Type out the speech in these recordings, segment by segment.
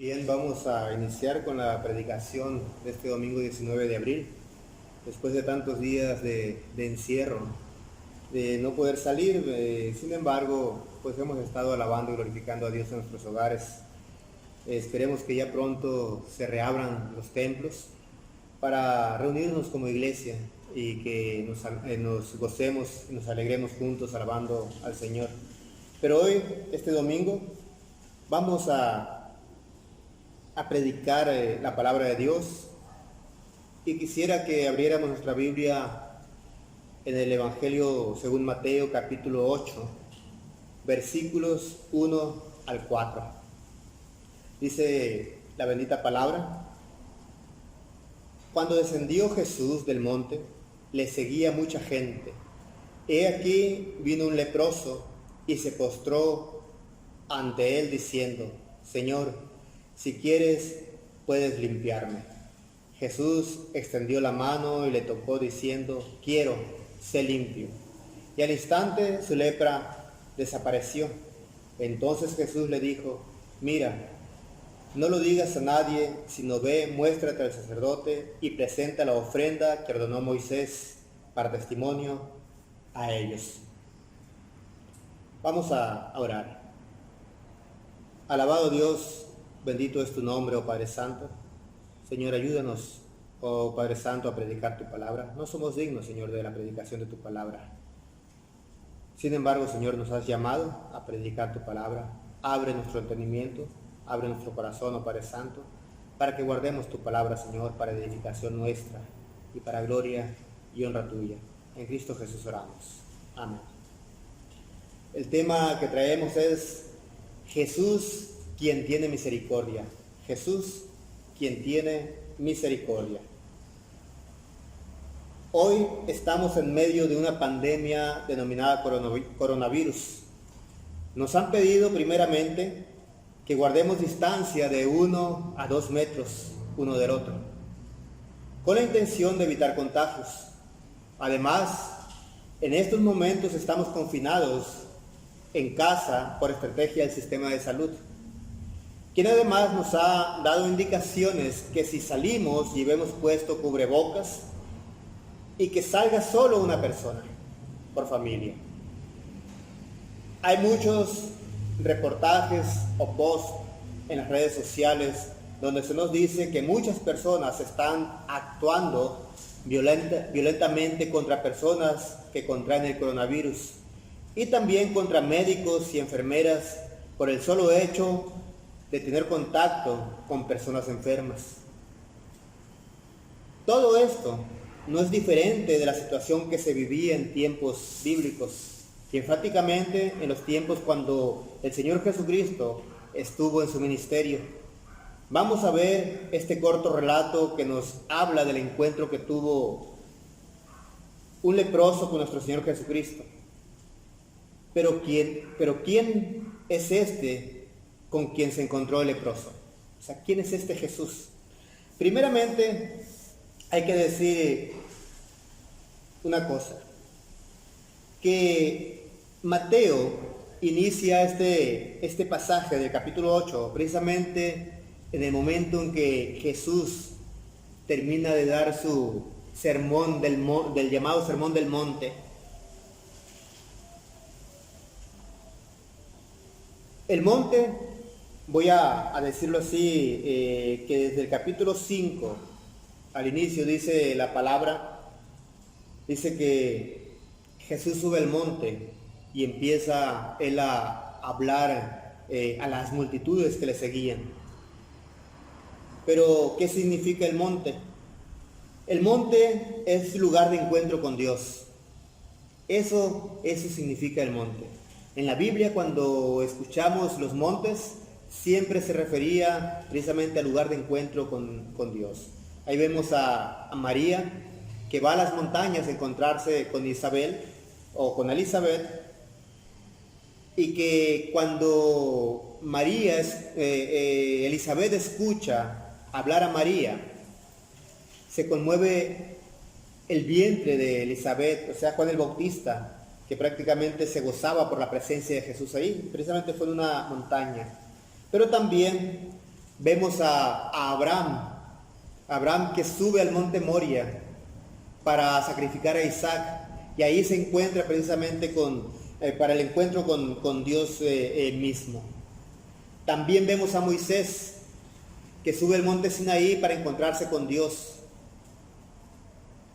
Bien, vamos a iniciar con la predicación de este domingo 19 de abril, después de tantos días de encierro, de no poder salir. Sin embargo, pues hemos estado alabando y glorificando a Dios en nuestros hogares. Esperemos que ya pronto se reabran los templos para reunirnos como iglesia y que nos gocemos y nos alegremos juntos alabando al Señor. Pero hoy, este domingo, vamos a predicar la palabra de Dios, y quisiera que abriéramos nuestra Biblia en el Evangelio según Mateo capítulo 8, versículos 1 al 4. Dice la bendita palabra: Cuando descendió Jesús del monte, le seguía mucha gente. He aquí vino un leproso y se postró ante él diciendo: Señor, si quieres, puedes limpiarme. Jesús extendió la mano y le tocó diciendo: quiero, sé limpio. Y al instante su lepra desapareció. Entonces Jesús le dijo: mira, no lo digas a nadie, sino ve, muéstrate al sacerdote y presenta la ofrenda que ordenó Moisés para testimonio a ellos. Vamos a orar. Alabado Dios, bendito es tu nombre, oh Padre Santo. Señor, ayúdanos, oh Padre Santo, a predicar tu palabra. No somos dignos, Señor, de la predicación de tu palabra. Sin embargo, Señor, nos has llamado a predicar tu palabra. Abre nuestro entendimiento, abre nuestro corazón, oh Padre Santo, para que guardemos tu palabra, Señor, para edificación nuestra y para gloria y honra tuya. En Cristo Jesús oramos. Amén. El tema que traemos es Jesús, quien tiene misericordia. Jesús, quien tiene misericordia. Hoy estamos en medio de una pandemia denominada coronavirus. Nos han pedido primeramente que guardemos distancia de 1 a 2 metros uno del otro, con la intención de evitar contagios. Además, en estos momentos estamos confinados en casa por estrategia del sistema de salud, quien además nos ha dado indicaciones que si salimos llevemos puesto cubrebocas y que salga solo una persona por familia. Hay muchos reportajes o posts en las redes sociales donde se nos dice que muchas personas están actuando violentamente contra personas que contraen el coronavirus y también contra médicos y enfermeras por el solo hecho de tener contacto con personas enfermas. Todo esto no es diferente de la situación que se vivía en tiempos bíblicos y enfáticamente en los tiempos cuando el Señor Jesucristo estuvo en su ministerio. Vamos a ver este corto relato que nos habla del encuentro que tuvo un leproso con nuestro Señor Jesucristo. Pero ¿quién es este con quien se encontró el leproso? O sea, ¿quién es este Jesús? Primeramente, hay que decir una cosa, que Mateo inicia este pasaje del capítulo 8 precisamente en el momento en que Jesús termina de dar su sermón del llamado Sermón del Monte. El monte, voy a decirlo así, que desde el capítulo 5 al inicio dice la palabra, dice que Jesús sube al monte y empieza él a hablar a las multitudes que le seguían. Pero, ¿qué significa el monte? El monte es lugar de encuentro con Dios. Eso significa el monte. En la Biblia, cuando escuchamos los montes, siempre se refería precisamente al lugar de encuentro con Dios. Ahí vemos a María, que va a las montañas a encontrarse con Isabel o con Elizabeth, y que cuando Elizabeth escucha hablar a María, se conmueve el vientre de Elizabeth, o sea, Juan el Bautista, que prácticamente se gozaba por la presencia de Jesús ahí, precisamente fue en una montaña. Pero también Vemos a Abraham que sube al monte Moria para sacrificar a Isaac, y ahí se encuentra precisamente para el encuentro con Dios mismo. También vemos a Moisés que sube al monte Sinaí para encontrarse con Dios.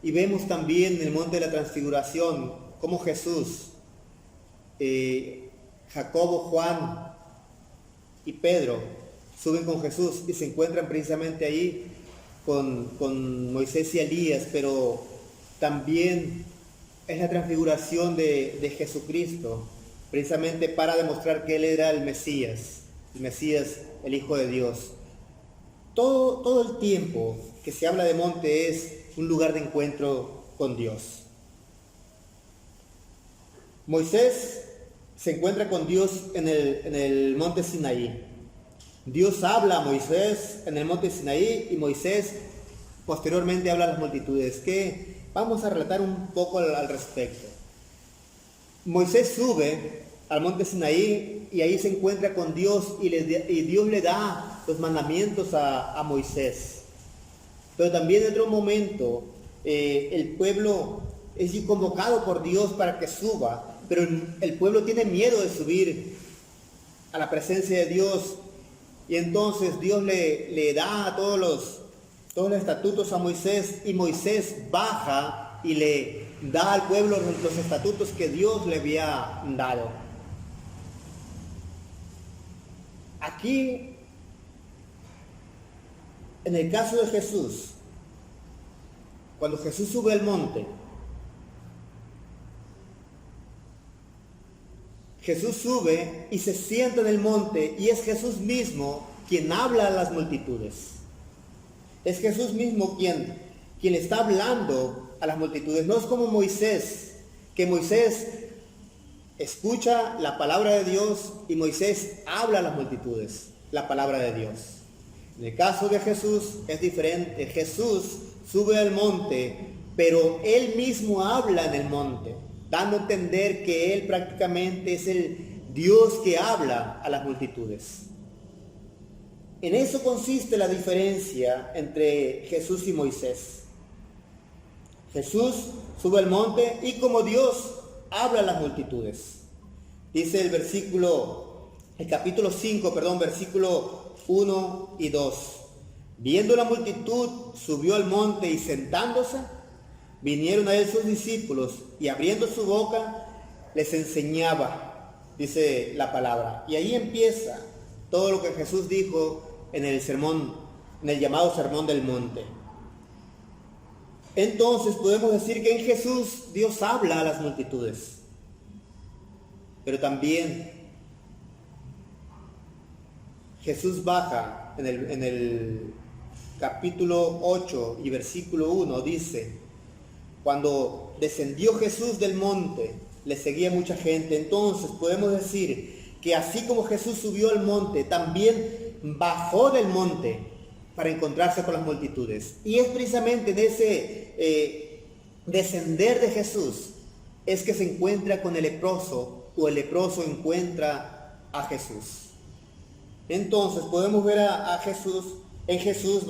Y vemos también en el monte de la transfiguración cómo Jesús, Jacobo, Juan y Pedro suben con Jesús y se encuentran precisamente ahí con Moisés y Elías, pero también es la transfiguración de Jesucristo, precisamente para demostrar que Él era el Mesías, el Hijo de Dios. Todo el tiempo que se habla de monte es un lugar de encuentro con Dios. Moisés se encuentra con Dios en el monte Sinaí. Dios habla a Moisés en el monte Sinaí y Moisés posteriormente habla a las multitudes, que vamos a relatar un poco al respecto. Moisés sube al monte Sinaí y ahí se encuentra con Dios y Dios le da los mandamientos a Moisés. Pero también en otro momento el pueblo es convocado por Dios para que suba, pero el pueblo tiene miedo de subir a la presencia de Dios, y entonces Dios le da todos los estatutos a Moisés, y Moisés baja y le da al pueblo los estatutos que Dios le había dado. Aquí, en el caso de Jesús, cuando Jesús sube al monte, Jesús sube y se sienta en el monte, y es Jesús mismo quien habla a las multitudes. Es Jesús mismo quien está hablando a las multitudes. No es como Moisés, que Moisés escucha la palabra de Dios y Moisés habla a las multitudes la palabra de Dios. En el caso de Jesús es diferente. Jesús sube al monte, pero Él mismo habla en el monte, dando a entender que Él prácticamente es el Dios que habla a las multitudes. En eso consiste la diferencia entre Jesús y Moisés. Jesús sube al monte y como Dios habla a las multitudes. Dice el capítulo 5, versículo 1 y 2. Viendo la multitud, subió al monte y sentándose, vinieron a él sus discípulos y abriendo su boca les enseñaba, dice la palabra. Y ahí empieza todo lo que Jesús dijo en el llamado Sermón del Monte. Entonces podemos decir que en Jesús Dios habla a las multitudes, pero también Jesús baja en el capítulo 8 y versículo 1, dice: cuando descendió Jesús del monte, le seguía mucha gente. Entonces podemos decir que así como Jesús subió al monte, también bajó del monte para encontrarse con las multitudes. Y es precisamente en ese descender de Jesús es que se encuentra con el leproso, o el leproso encuentra a Jesús. Entonces podemos ver a Jesús, en Jesús,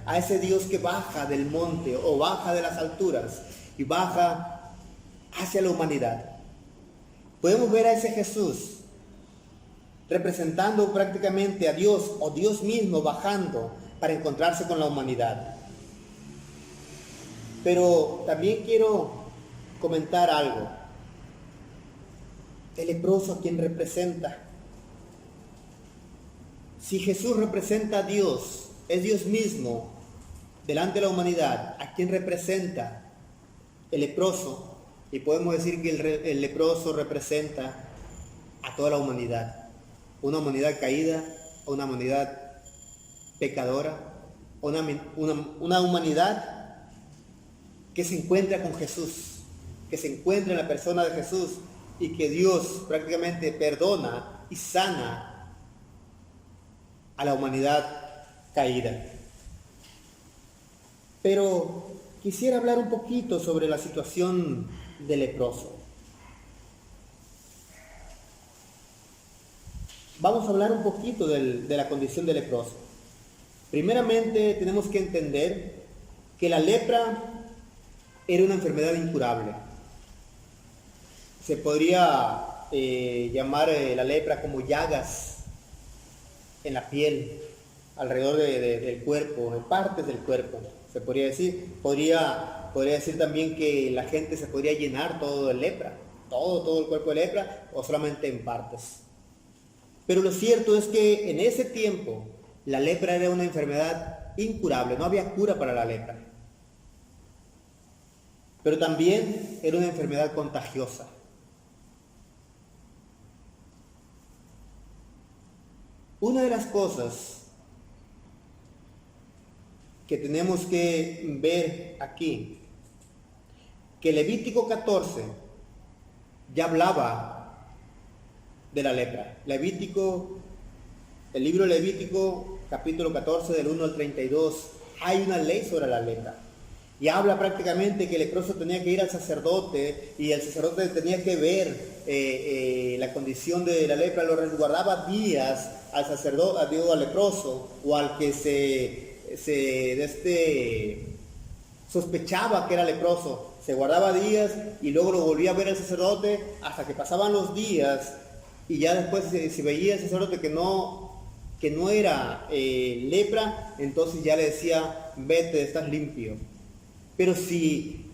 a ese Dios que baja del monte o baja de las alturas y baja hacia la humanidad. Podemos ver a ese Jesús representando prácticamente a Dios, o Dios mismo bajando para encontrarse con la humanidad. Pero también quiero comentar algo. El leproso, ¿a quién representa? Si Jesús representa a Dios, es Dios mismo delante de la humanidad, ¿a quién representa? El leproso. Y podemos decir que el leproso representa a toda la humanidad. Una humanidad caída, una humanidad pecadora, una humanidad que se encuentra con Jesús, que se encuentra en la persona de Jesús, y que Dios prácticamente perdona y sana a la humanidad caída. Pero quisiera hablar un poquito sobre la situación del leproso. Vamos a hablar un poquito de la condición del leproso. Primeramente tenemos que entender que la lepra era una enfermedad incurable. Se podría llamar la lepra como llagas en la piel, alrededor del cuerpo, en partes del cuerpo, se podría decir. Podría decir también que la gente se podría llenar todo de lepra, todo el cuerpo de lepra, o solamente en partes. Pero lo cierto es que en ese tiempo la lepra era una enfermedad incurable, no había cura para la lepra. Pero también era una enfermedad contagiosa. Una de las cosas que tenemos que ver aquí, que Levítico 14 ya hablaba de la lepra. El libro de Levítico, capítulo 14, del 1 al 32, hay una ley sobre la lepra. Y habla prácticamente que el leproso tenía que ir al sacerdote y el sacerdote tenía que ver la condición de la lepra, lo resguardaba días al sacerdote, al leproso o al que sospechaba que era leproso. Se guardaba días y luego lo volvía a ver el sacerdote hasta que pasaban los días y ya después si veía el sacerdote que no era lepra, entonces ya le decía, vete, estás limpio. Pero si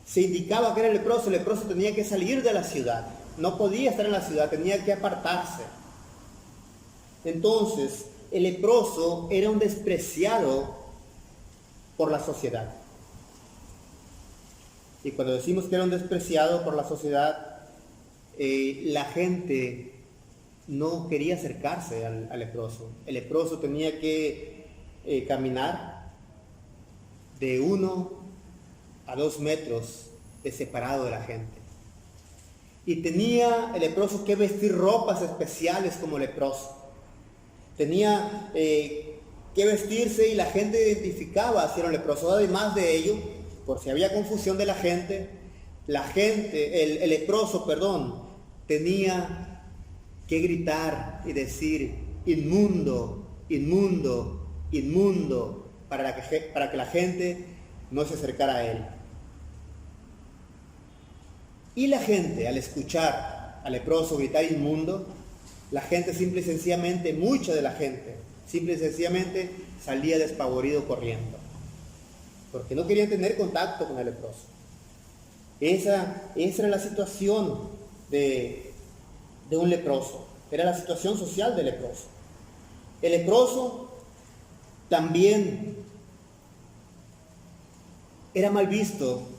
se indicaba que era el leproso tenía que salir de la ciudad. No podía estar en la ciudad, tenía que apartarse. Entonces, el leproso era un despreciado por la sociedad. Y cuando decimos que era un despreciado por la sociedad, la gente no quería acercarse al leproso. El leproso tenía que caminar de 1 a 2 metros de separado de la gente. Y tenía el leproso que vestir ropas especiales como leproso. Tenía que vestirse y la gente identificaba si era un leproso. Además de ello, por si había confusión de la gente, el leproso, tenía que gritar y decir inmundo, inmundo, inmundo, para que la gente no se acercara a él. Y la gente, al escuchar al leproso gritar inmundo, la gente simple y sencillamente, mucha de la gente, simple y sencillamente salía despavorido corriendo, porque no querían tener contacto con el leproso. Esa era la situación de un leproso, era la situación social del leproso. El leproso también era mal visto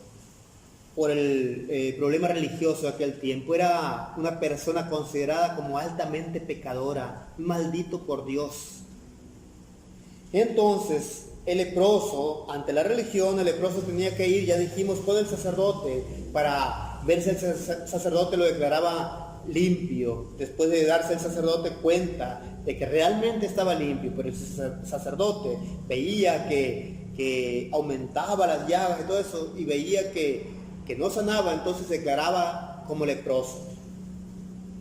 por el problema religioso de aquel tiempo. Era una persona considerada como altamente pecadora, maldito por Dios. Entonces, el leproso, ante la religión, el leproso tenía que ir, ya dijimos, con el sacerdote para ver si el sacerdote lo declaraba limpio. Después de darse el sacerdote cuenta de que realmente estaba limpio, pero el sacerdote veía que aumentaba las llagas y todo eso, y veía que no sanaba, entonces se declaraba como leproso.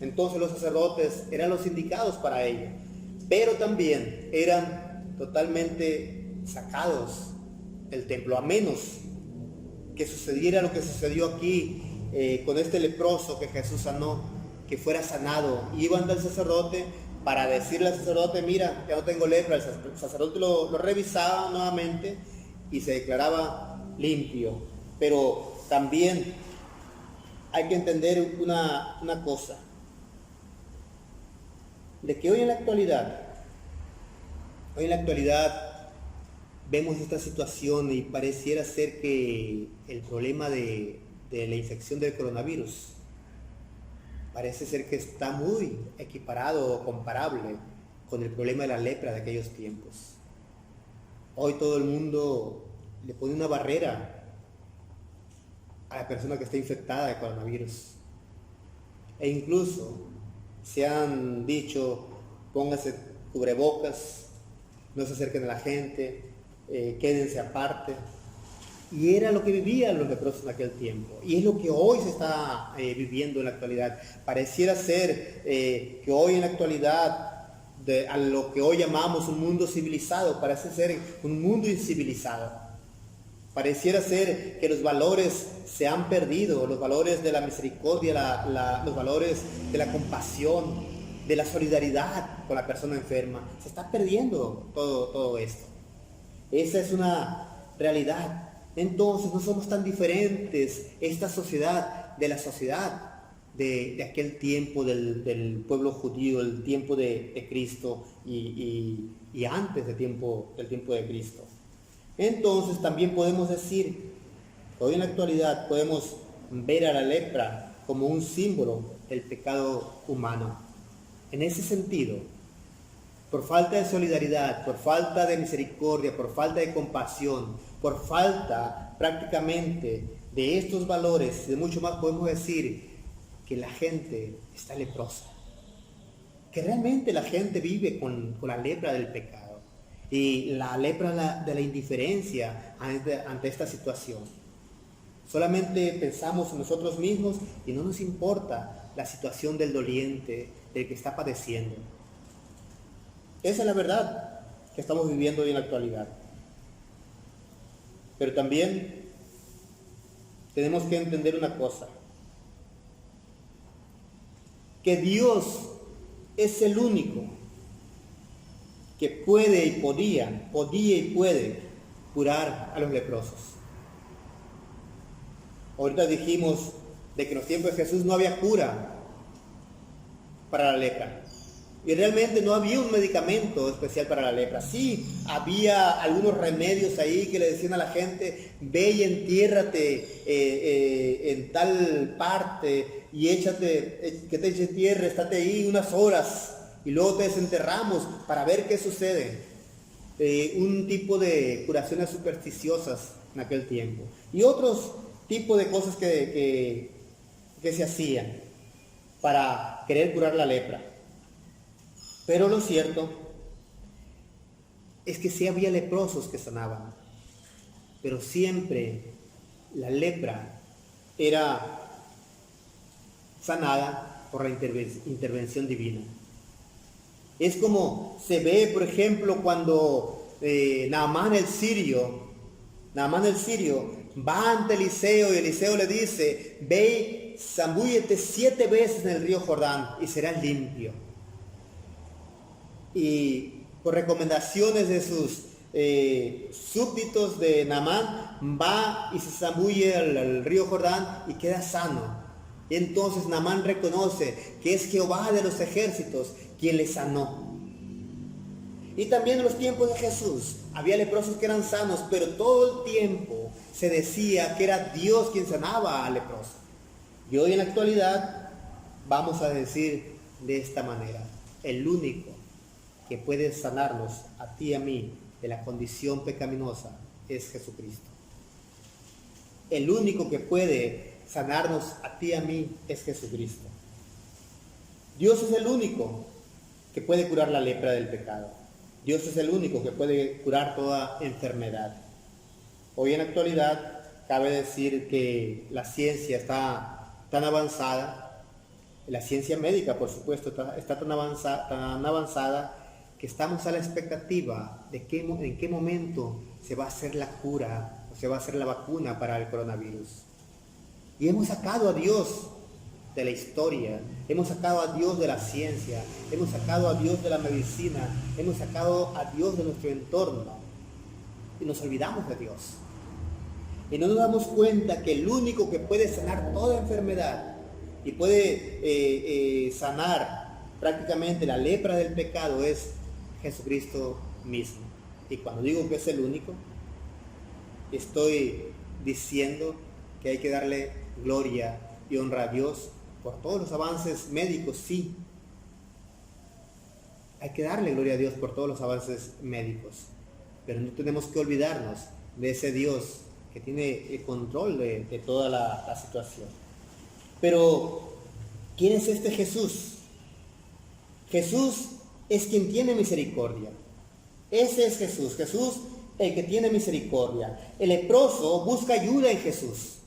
Entonces los sacerdotes eran los indicados para ello, pero también eran totalmente sacados del templo, a menos que sucediera lo que sucedió aquí con este leproso que Jesús sanó, que fuera sanado. Iban al sacerdote para decirle al sacerdote, mira, ya no tengo lepra. El sacerdote lo revisaba nuevamente y se declaraba limpio. Pero también hay que entender una cosa, de que hoy en la actualidad vemos esta situación y pareciera ser que el problema de la infección del coronavirus parece ser que está muy equiparado o comparable con el problema de la lepra de aquellos tiempos. Hoy todo el mundo le pone una barrera a la persona que está infectada de coronavirus. E incluso se han dicho, pónganse cubrebocas, no se acerquen a la gente, quédense aparte. Y era lo que vivían los leprosos en aquel tiempo. Y es lo que hoy se está viviendo en la actualidad. Pareciera ser que hoy en la actualidad a lo que hoy llamamos un mundo civilizado, parece ser un mundo incivilizado. Pareciera ser que los valores se han perdido, los valores de la misericordia, los valores de la compasión, de la solidaridad con la persona enferma. Se está perdiendo todo esto. Esa es una realidad. Entonces no somos tan diferentes esta sociedad de la sociedad de aquel tiempo del pueblo judío, el tiempo de Cristo y antes del tiempo de Cristo. Entonces también podemos decir, hoy en la actualidad podemos ver a la lepra como un símbolo del pecado humano. En ese sentido, por falta de solidaridad, por falta de misericordia, por falta de compasión, por falta prácticamente de estos valores y de mucho más, podemos decir que la gente está leprosa, que realmente la gente vive con la lepra del pecado y la lepra de la indiferencia ante esta situación. Solamente pensamos en nosotros mismos y no nos importa la situación del doliente, del que está padeciendo. Esa es la verdad que estamos viviendo hoy en la actualidad. Pero también tenemos que entender una cosa, que Dios es el único que puede y podía y puede curar a los leprosos. Ahorita dijimos de que en los tiempos de Jesús no había cura para la lepra. Y realmente no había un medicamento especial para la lepra. Sí, había algunos remedios ahí que le decían a la gente, ve y entiérrate en tal parte y échate, que te eche tierra, estate ahí unas horas y luego te desenterramos para ver qué sucede. Un tipo de curaciones supersticiosas en aquel tiempo. Y otros tipos de cosas que se hacían para querer curar la lepra. Pero lo cierto es que sí había leprosos que sanaban, pero siempre la lepra era sanada por la intervención divina. Es como se ve, por ejemplo, cuando Naamán el sirio va ante Eliseo y Eliseo le dice, ve, zambúllete 7 veces en el río Jordán y serás limpio. Y por recomendaciones de sus súbditos de Naamán, va y se zambulle al río Jordán y queda sano. Y entonces Naamán reconoce que es Jehová de los ejércitos quien le sanó. Y también en los tiempos de Jesús había leprosos que eran sanos, pero todo el tiempo se decía que era Dios quien sanaba al leproso. Y hoy en la actualidad vamos a decir de esta manera, el único que puede sanarnos a ti y a mí de la condición pecaminosa es Jesucristo. El único que puede sanarnos a ti y a mí es Jesucristo. Dios es el único que puede curar la lepra del pecado. Dios es el único que puede curar toda enfermedad. Hoy en la actualidad cabe decir que la ciencia está tan avanzada, la ciencia médica por supuesto está tan avanzada que estamos a la expectativa de en qué momento se va a hacer la cura o se va a hacer la vacuna para el coronavirus. Y hemos sacado a Dios de la historia, hemos sacado a Dios de la ciencia, hemos sacado a Dios de la medicina, hemos sacado a Dios de nuestro entorno y nos olvidamos de Dios. Y no nos damos cuenta que el único que puede sanar toda enfermedad y puede sanar prácticamente la lepra del pecado es Jesucristo mismo. Y cuando digo que es el único, estoy diciendo que hay que darle gloria y honra a Dios por todos los avances médicos, sí. Hay que darle gloria a Dios por todos los avances médicos, pero no tenemos que olvidarnos de ese Dios que tiene el control de toda la situación. Pero, ¿quién es este Jesús? Jesús es quien tiene misericordia. Ese es Jesús. Jesús, el que tiene misericordia. El leproso busca ayuda en Jesús.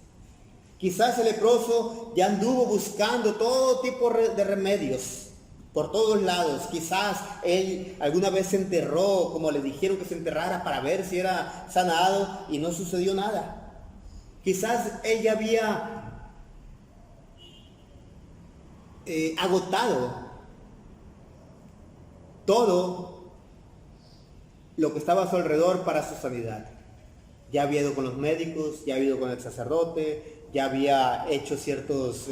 Quizás el leproso ya anduvo buscando todo tipo de remedios por todos lados. Quizás él alguna vez se enterró, como le dijeron que se enterrara para ver si era sanado y no sucedió nada. Quizás él ya había agotado todo lo que estaba a su alrededor para su sanidad. Ya había ido con los médicos, ya había ido con el sacerdote, ya había hecho ciertas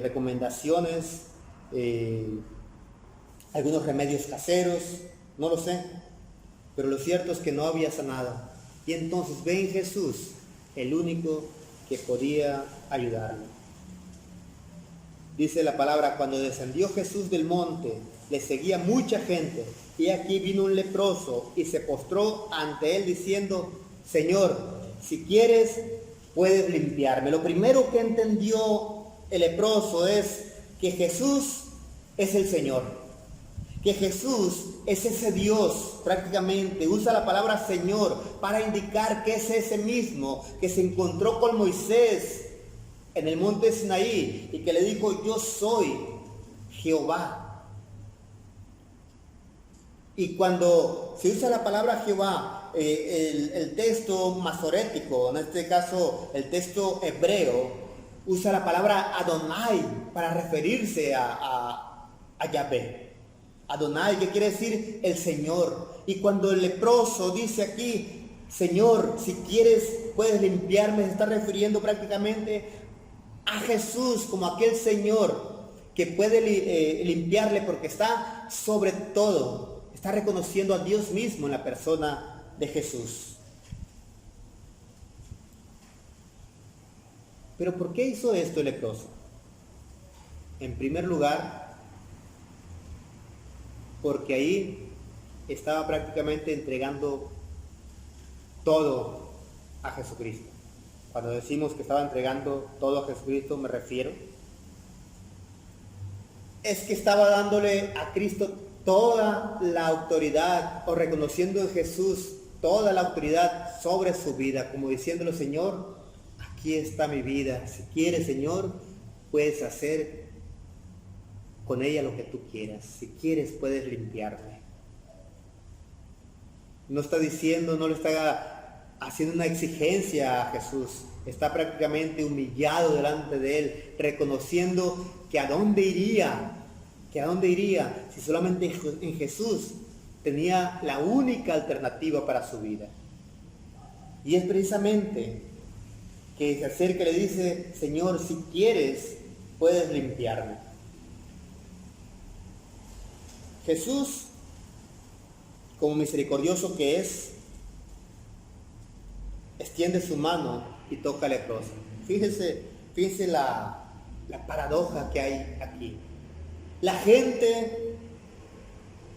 recomendaciones, algunos remedios caseros, no lo sé, pero lo cierto es que no había sanado. Y entonces ve en Jesús el único que podía ayudarlo. Dice la palabra, cuando descendió Jesús del monte, le seguía mucha gente, y aquí vino un leproso y se postró ante él diciendo: Señor, si quieres, puedes limpiarme. Lo primero que entendió el leproso es que Jesús es el Señor, que Jesús es ese Dios. Prácticamente usa la palabra Señor para indicar que es ese mismo que se encontró con Moisés en el monte Sinaí y que le dijo: yo soy Jehová. Y cuando se usa la palabra Jehová, el texto masorético, en este caso el texto hebreo, usa la palabra Adonai para referirse a Yahvé. Adonai, que quiere decir el Señor. Y cuando el leproso dice aquí: Señor, si quieres puedes limpiarme, se está refiriendo prácticamente a Jesús como aquel Señor que puede limpiarle, porque está sobre todo. Está reconociendo a Dios mismo en la persona de Jesús. Pero ¿por qué hizo esto el leproso? En primer lugar, porque ahí estaba prácticamente entregando todo a Jesucristo. Cuando decimos que estaba entregando todo a Jesucristo, me refiero es que estaba dándole a Cristo toda la autoridad, o reconociendo en Jesús toda la autoridad sobre su vida, como diciéndole: Señor, aquí está mi vida, si quieres, Señor, puedes hacer con ella lo que tú quieras, si quieres puedes limpiarme. No está diciendo, no le está haciendo una exigencia a Jesús, está prácticamente humillado delante de él, reconociendo que a dónde iría si solamente en Jesús tenía la única alternativa para su vida. Y es precisamente que se acerca y le dice: Señor, si quieres, puedes limpiarme. Jesús, como misericordioso que es, extiende su mano y toca al leproso. Fíjense la paradoja que hay aquí. La gente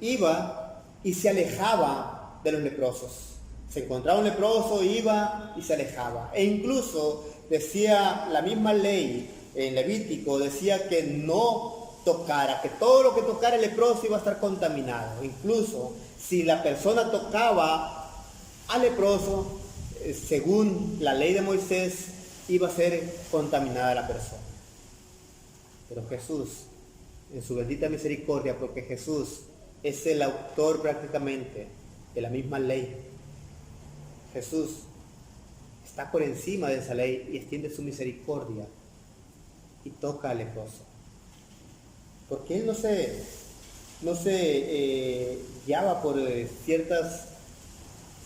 iba y se alejaba de los leprosos. Se encontraba un leproso, iba y se alejaba. E incluso decía la misma ley en Levítico, decía que no tocara, que todo lo que tocara el leproso iba a estar contaminado. Incluso si la persona tocaba al leproso, según la ley de Moisés, iba a ser contaminada la persona. Pero Jesús, en su bendita misericordia, porque Jesús es el autor prácticamente de la misma ley, Jesús está por encima de esa ley y extiende su misericordia y toca al leproso. Porque él no se guiaba por ciertas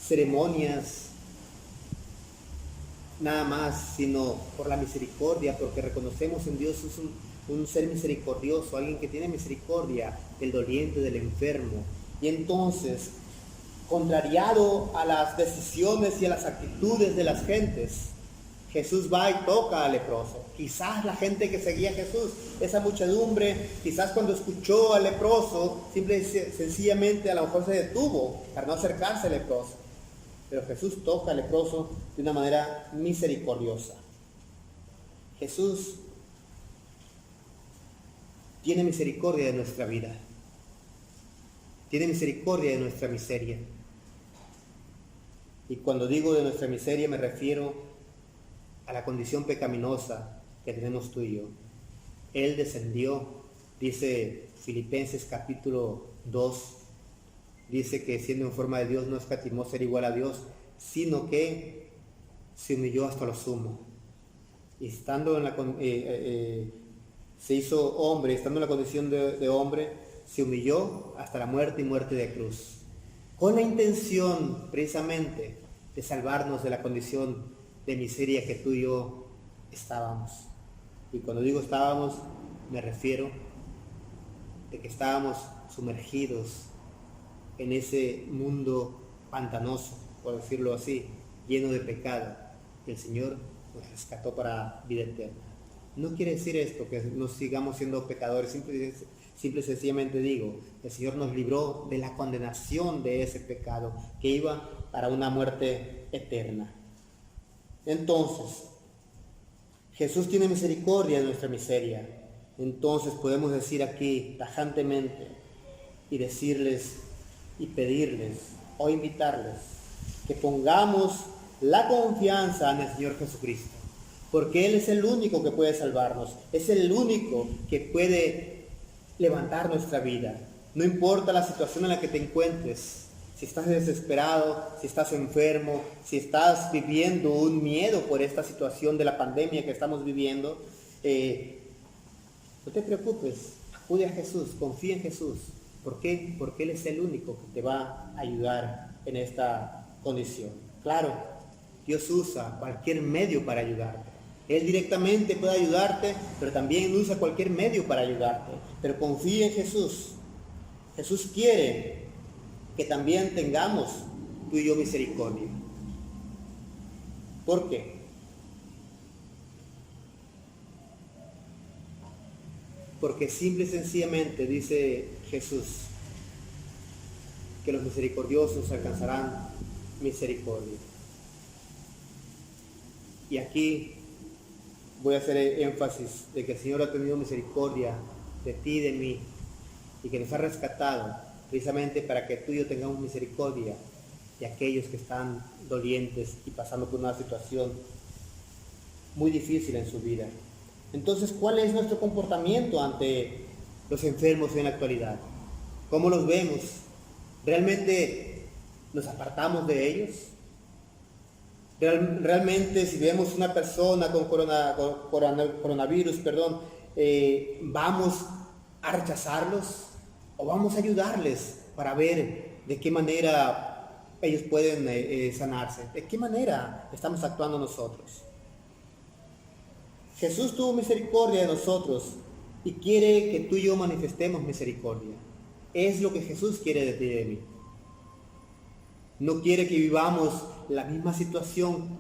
ceremonias nada más, sino por la misericordia, porque reconocemos en Dios un ser misericordioso, alguien que tiene misericordia del doliente, del enfermo. Y entonces, contrariado a las decisiones y a las actitudes de las gentes, Jesús va y toca al leproso. Quizás la gente que seguía a Jesús, esa muchedumbre, quizás cuando escuchó al leproso, simple y sencillamente a lo mejor se detuvo para no acercarse al leproso. Pero Jesús toca al leproso de una manera misericordiosa. Jesús tiene misericordia de nuestra vida, tiene misericordia de nuestra miseria. Y cuando digo de nuestra miseria me refiero a la condición pecaminosa que tenemos tú y yo. Él descendió Dice Filipenses capítulo 2, dice que siendo en forma de Dios no escatimó ser igual a Dios, sino que se humilló hasta lo sumo. Y estando en la, se hizo hombre, estando en la condición de hombre, se humilló hasta la muerte y muerte de cruz, con la intención precisamente de salvarnos de la condición de miseria que tú y yo estábamos. Y cuando digo estábamos, me refiero de que estábamos sumergidos en ese mundo pantanoso, por decirlo así, lleno de pecado. El Señor nos rescató para vida eterna. No quiere decir esto que nos sigamos siendo pecadores, simple y sencillamente digo, el Señor nos libró de la condenación de ese pecado que iba para una muerte eterna. Entonces, Jesús tiene misericordia de nuestra miseria. Entonces podemos decir aquí tajantemente y decirles y pedirles o invitarles que pongamos la confianza en el Señor Jesucristo, porque Él es el único que puede salvarnos, es el único que puede levantar nuestra vida. No importa la situación en la que te encuentres, si estás desesperado, si estás enfermo, si estás viviendo un miedo por esta situación de la pandemia que estamos viviendo, no te preocupes, acude a Jesús, confía en Jesús. ¿Por qué? Porque Él es el único que te va a ayudar en esta condición. Claro, Dios usa cualquier medio para ayudarte. Él directamente puede ayudarte, pero también usa cualquier medio para ayudarte. Pero confía en Jesús. Jesús quiere que también tengamos tú y yo misericordia. ¿Por qué? Porque simple y sencillamente dice Jesús que los misericordiosos alcanzarán misericordia. Y aquí voy a hacer énfasis de que el Señor ha tenido misericordia de ti y de mí, y que nos ha rescatado precisamente para que tú y yo tengamos misericordia de aquellos que están dolientes y pasando por una situación muy difícil en su vida. Entonces, ¿cuál es nuestro comportamiento ante los enfermos en la actualidad? ¿Cómo los vemos? ¿Realmente nos apartamos de ellos? Realmente si vemos una persona con coronavirus, vamos a rechazarlos o vamos a ayudarles para ver de qué manera ellos pueden sanarse, de qué manera estamos actuando nosotros. Jesús tuvo misericordia de nosotros y quiere que tú y yo manifestemos misericordia. Es lo que Jesús quiere de ti y de mí. No quiere que vivamos la misma situación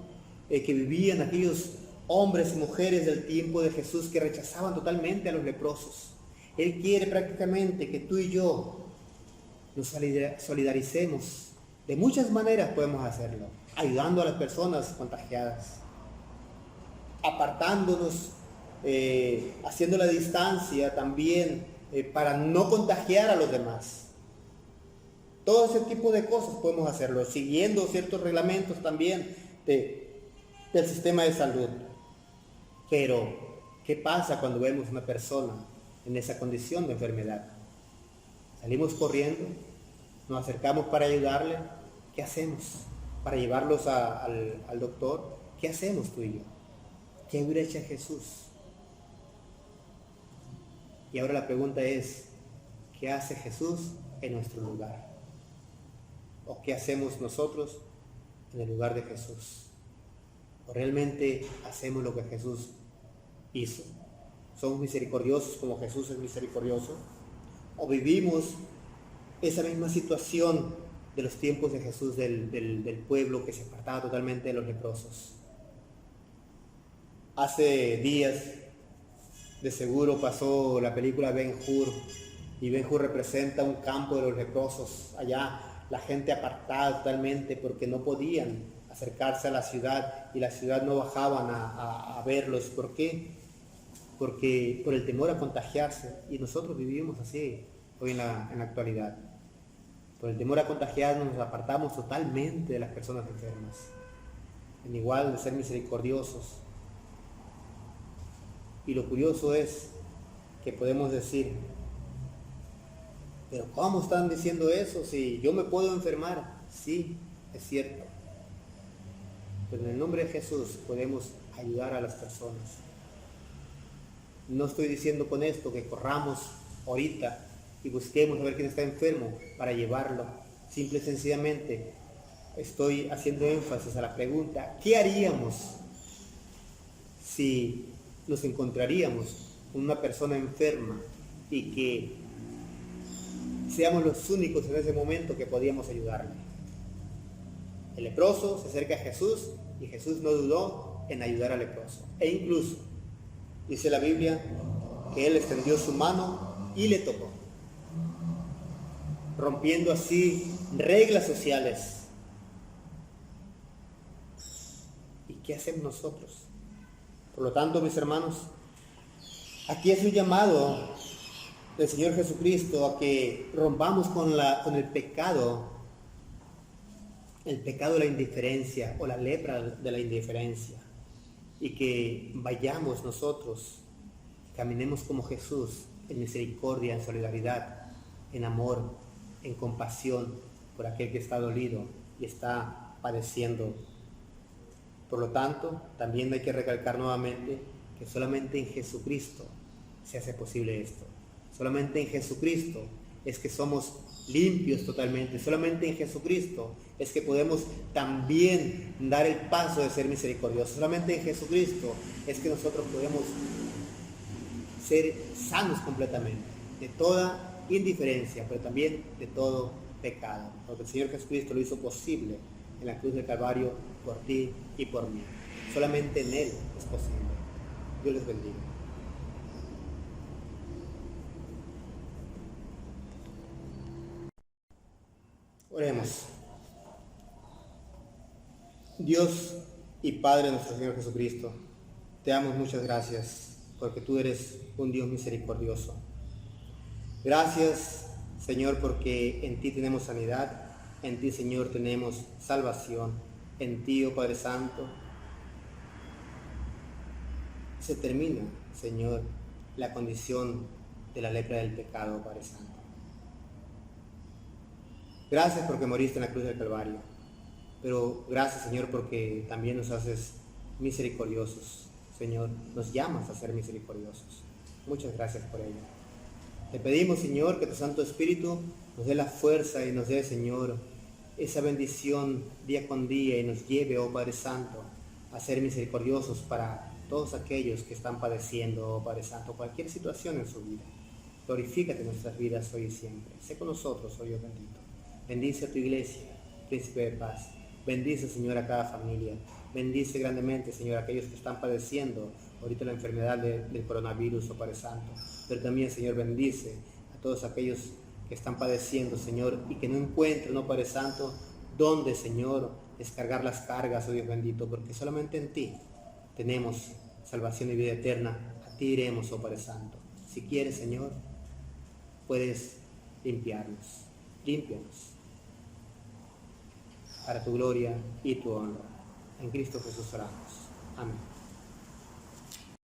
que vivían aquellos hombres y mujeres del tiempo de Jesús que rechazaban totalmente a los leprosos. Él quiere prácticamente que tú y yo nos solidaricemos. De muchas maneras podemos hacerlo. Ayudando a las personas contagiadas, apartándonos, haciendo la distancia también para no contagiar a los demás. Todo ese tipo de cosas podemos hacerlo, siguiendo ciertos reglamentos también del sistema de salud. Pero, ¿qué pasa cuando vemos una persona en esa condición de enfermedad? Salimos corriendo, nos acercamos para ayudarle. ¿Qué hacemos? Para llevarlos al doctor. ¿Qué hacemos tú y yo? ¿Qué hubiera hecho Jesús? Y ahora la pregunta es, ¿qué hace Jesús en nuestro lugar? ¿O qué hacemos nosotros en el lugar de Jesús? ¿O realmente hacemos lo que Jesús hizo? ¿Somos misericordiosos como Jesús es misericordioso? ¿O vivimos esa misma situación de los tiempos de Jesús, del pueblo que se apartaba totalmente de los leprosos? Hace días, de seguro, pasó la película Ben-Hur, y Ben-Hur representa un campo de los leprosos allá, la gente apartada totalmente porque no podían acercarse a la ciudad y la ciudad no bajaban a verlos. ¿Por qué? Porque por el temor a contagiarse, y nosotros vivimos así hoy en la actualidad. Por el temor a contagiarnos nos apartamos totalmente de las personas enfermas, en igual de ser misericordiosos. Y lo curioso es que podemos decir, pero ¿cómo están diciendo eso? Si yo me puedo enfermar. Sí, es cierto. Pero en el nombre de Jesús podemos ayudar a las personas. No estoy diciendo con esto que corramos ahorita y busquemos a ver quién está enfermo para llevarlo. Simple y sencillamente estoy haciendo énfasis a la pregunta, ¿qué haríamos si nos encontraríamos con una persona enferma y que seamos los únicos en ese momento que podíamos ayudarle? El leproso se acerca a Jesús y Jesús no dudó en ayudar al leproso. E incluso dice la Biblia que él extendió su mano y le tocó, rompiendo así reglas sociales. ¿Y qué hacemos nosotros? Por lo tanto, mis hermanos, aquí es un llamado del Señor Jesucristo a que rompamos con el pecado de la indiferencia o la lepra de la indiferencia, y que vayamos nosotros, caminemos como Jesús en misericordia, en solidaridad, en amor, en compasión por aquel que está dolido y está padeciendo. Por lo tanto, también hay que recalcar nuevamente que solamente en Jesucristo se hace posible esto. Solamente en Jesucristo es que somos limpios totalmente. Solamente en Jesucristo es que podemos también dar el paso de ser misericordiosos. Solamente en Jesucristo es que nosotros podemos ser sanos completamente de toda indiferencia, pero también de todo pecado. Porque el Señor Jesucristo lo hizo posible en la cruz del Calvario por ti y por mí. Solamente en Él es posible. Dios les bendiga. Oremos. Dios y Padre de nuestro Señor Jesucristo, te damos muchas gracias porque tú eres un Dios misericordioso. Gracias, Señor, porque en ti tenemos sanidad, en ti, Señor, tenemos salvación, en ti, oh Padre Santo, se termina, Señor, la condición de la lepra del pecado, Padre Santo. Gracias porque moriste en la cruz del Calvario, pero gracias, Señor, porque también nos haces misericordiosos, Señor, nos llamas a ser misericordiosos. Muchas gracias por ello. Te pedimos, Señor, que tu Santo Espíritu nos dé la fuerza y nos dé, Señor, esa bendición día con día y nos lleve, oh Padre Santo, a ser misericordiosos para todos aquellos que están padeciendo, oh Padre Santo, cualquier situación en su vida. Glorifícate en nuestras vidas hoy y siempre. Sé con nosotros, oh Dios bendito. Bendice a tu iglesia, príncipe de paz. Bendice, Señor, a cada familia. Bendice grandemente, Señor, a aquellos que están padeciendo ahorita la enfermedad del coronavirus, oh Padre Santo. Pero también, Señor, bendice a todos aquellos que están padeciendo, Señor, y que no encuentran, oh Padre Santo, dónde, Señor, descargar las cargas, oh Dios bendito, porque solamente en ti tenemos salvación y vida eterna. A ti iremos, oh Padre Santo. Si quieres, Señor, puedes limpiarnos. Límpianos para tu gloria y tu honra. En Cristo Jesús oramos. Amén.